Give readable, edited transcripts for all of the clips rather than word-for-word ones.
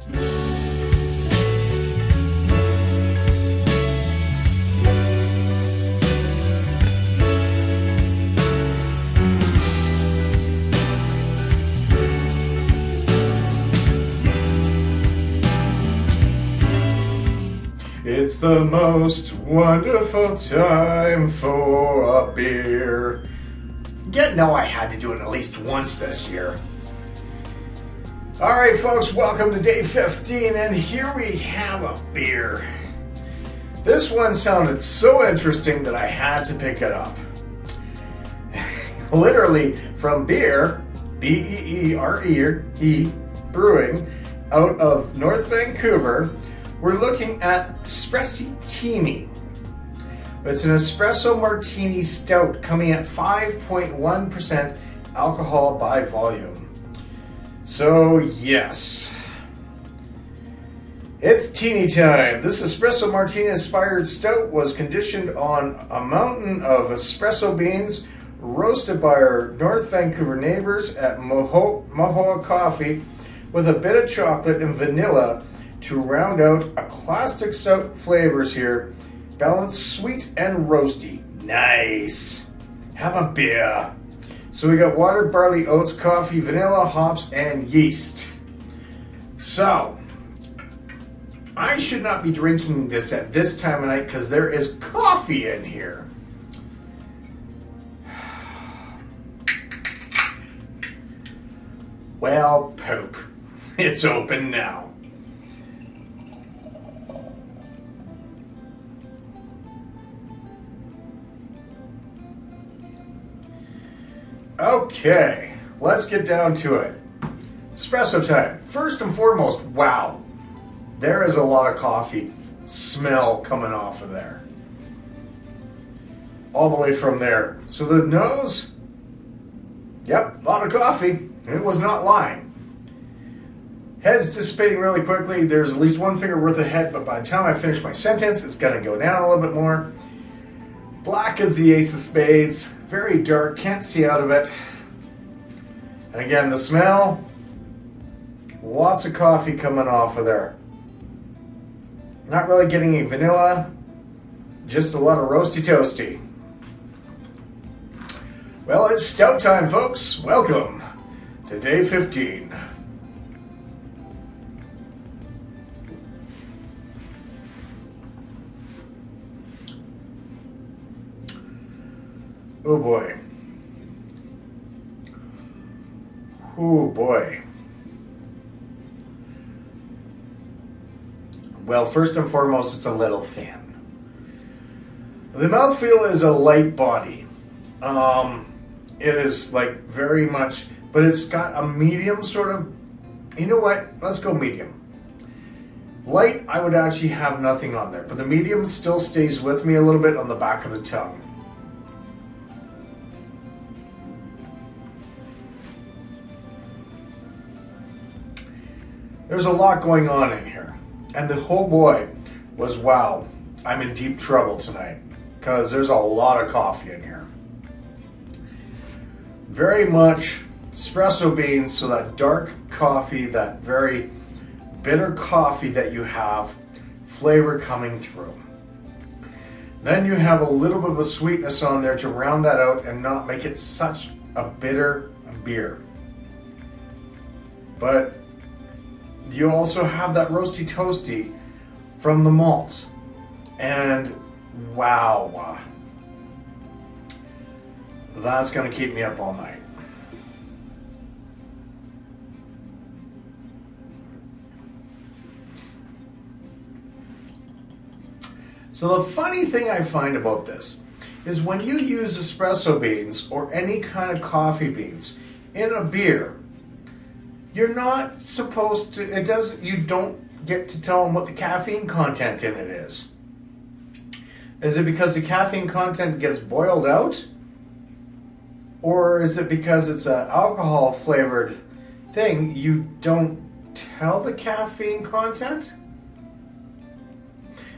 It's the most wonderful time for a beer. You know I had to do it at least once this year. Alright folks, welcome to day 15, and here we have a beer. This one sounded so interesting that I had to pick it up. Literally from Beere, B-E-E-R-E, Brewing, out of North Vancouver. We're looking at spressi-tini. It's an espresso martini stout coming at 5.1% alcohol by volume. So yes, it's teeny time. This espresso martini inspired stout was conditioned on a mountain of espresso beans roasted by our North Vancouver neighbors at Mohoa Coffee with a bit of chocolate and vanilla to round out a classic stout flavors here. Balanced sweet and roasty. Nice. Have a beer. So we got water, barley, oats, coffee, vanilla, hops, and yeast. So, I should not be drinking this at this time of night because there is coffee in here. Well, poop. It's open now. Okay, let's get down to it. Espresso time. First and foremost, wow, there is a lot of coffee smell coming off of there. All the way from there. So the nose, yep, a lot of coffee. It was not lying. Head's dissipating really quickly. There's at least one finger worth of head, but by the time I finish my sentence, it's going to go down a little bit more. Black as the ace of spades. Very dark, can't see out of it. And again, the smell, lots of coffee coming off of there. Not really getting any vanilla, just a lot of roasty toasty. Well, it's stout time, folks. Welcome to day 15. Oh boy. Oh boy. Well, first and foremost, it's a little thin. The mouthfeel is a light body. It is like very much, but it's got a medium sort of, you know what? Let's go medium. Light, I would actually have nothing on there, but the medium still stays with me a little bit on the back of the tongue. There's a lot going on in here. And the whole boy was, wow, I'm in deep trouble tonight because there's a lot of coffee in here. Very much espresso beans, so that dark coffee, that very bitter coffee that you have, flavor coming through. Then you have a little bit of a sweetness on there to round that out and not make it such a bitter beer. But you also have that roasty toasty from the malt. And wow, that's going to keep me up all night. So the funny thing I find about this is when you use espresso beans or any kind of coffee beans in a beer, you're not supposed to, you don't get to tell them what the caffeine content in it is. Is it because the caffeine content gets boiled out? Or is it because it's an alcohol flavored thing, you don't tell the caffeine content?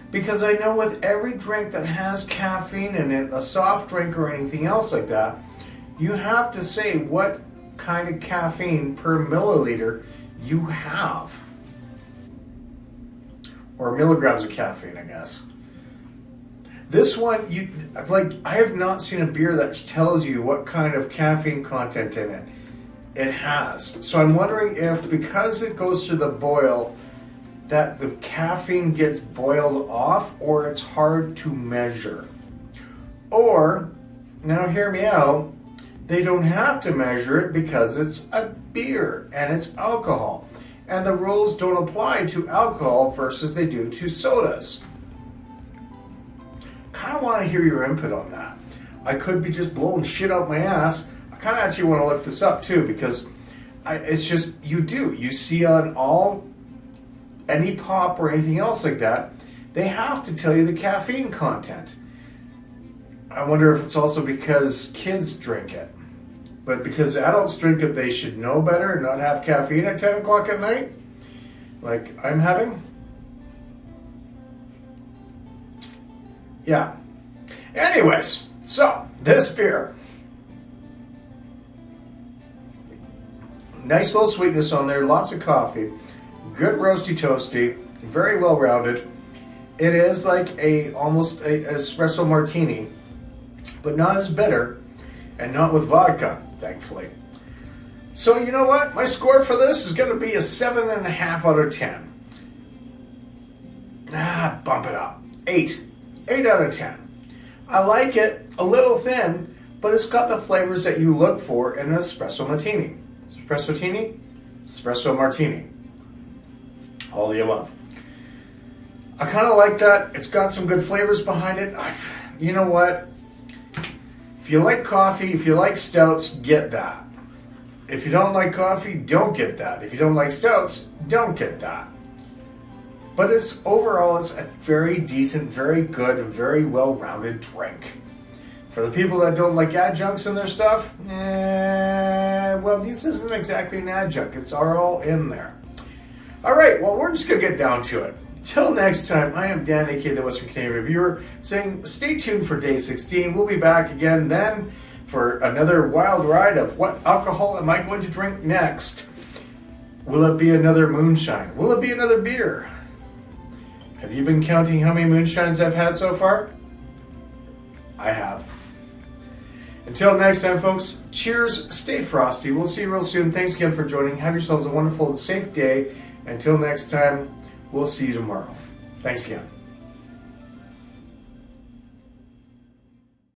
Because I know with every drink that has caffeine in it, a soft drink or anything else like that, you have to say what kind of caffeine per milliliter you have. or milligrams of caffeine, I guess. This one, I have not seen a beer that tells you what kind of caffeine content in it has. So I'm wondering if, because it goes through the boil, that the caffeine gets boiled off, or it's hard to measure. Or, now hear me out, they don't have to measure it because it's a beer and it's alcohol. And the rules don't apply to alcohol versus they do to sodas. Kind of want to hear your input on that. I could be just blowing shit out my ass. I kind of actually want to look this up too, because it's just, you see on any pop or anything else like that, they have to tell you the caffeine content. I wonder if it's also because kids drink it. But because adults drink it, they should know better and not have caffeine at 10 o'clock at night, like I'm having. Yeah. Anyways, so this beer. Nice little sweetness on there, lots of coffee, good roasty toasty, very well rounded. It is like almost a espresso martini, but not as bitter and not with vodka, thankfully. So you know what? My score for this is going to be a 7.5 out of 10. Bump it up. 8. 8 out of 10. I like it, a little thin, but it's got the flavors that you look for in an espresso martini. Espresso-tini? Espresso martini. All the above. I kind of like that. It's got some good flavors behind it. You know what? If you like coffee, if you like stouts, get that. If you don't like coffee, don't get that. If you don't like stouts, don't get that. But overall, it's a very decent, very good, and very well-rounded drink. For the people that don't like adjuncts in their stuff, well, this isn't exactly an adjunct. It's all in there. All right, well, we're just going to get down to it. Till next time, I am Dan, aka the Western Canadian Reviewer, saying stay tuned for day 16. We'll be back again then for another wild ride of what alcohol am I going to drink next. Will it be another moonshine? Will it be another beer? Have you been counting how many moonshines I've had so far? I have. Until next time, folks, cheers, stay frosty. We'll see you real soon. Thanks again for joining. Have yourselves a wonderful and safe day. Until next time, we'll see you tomorrow. Thanks again.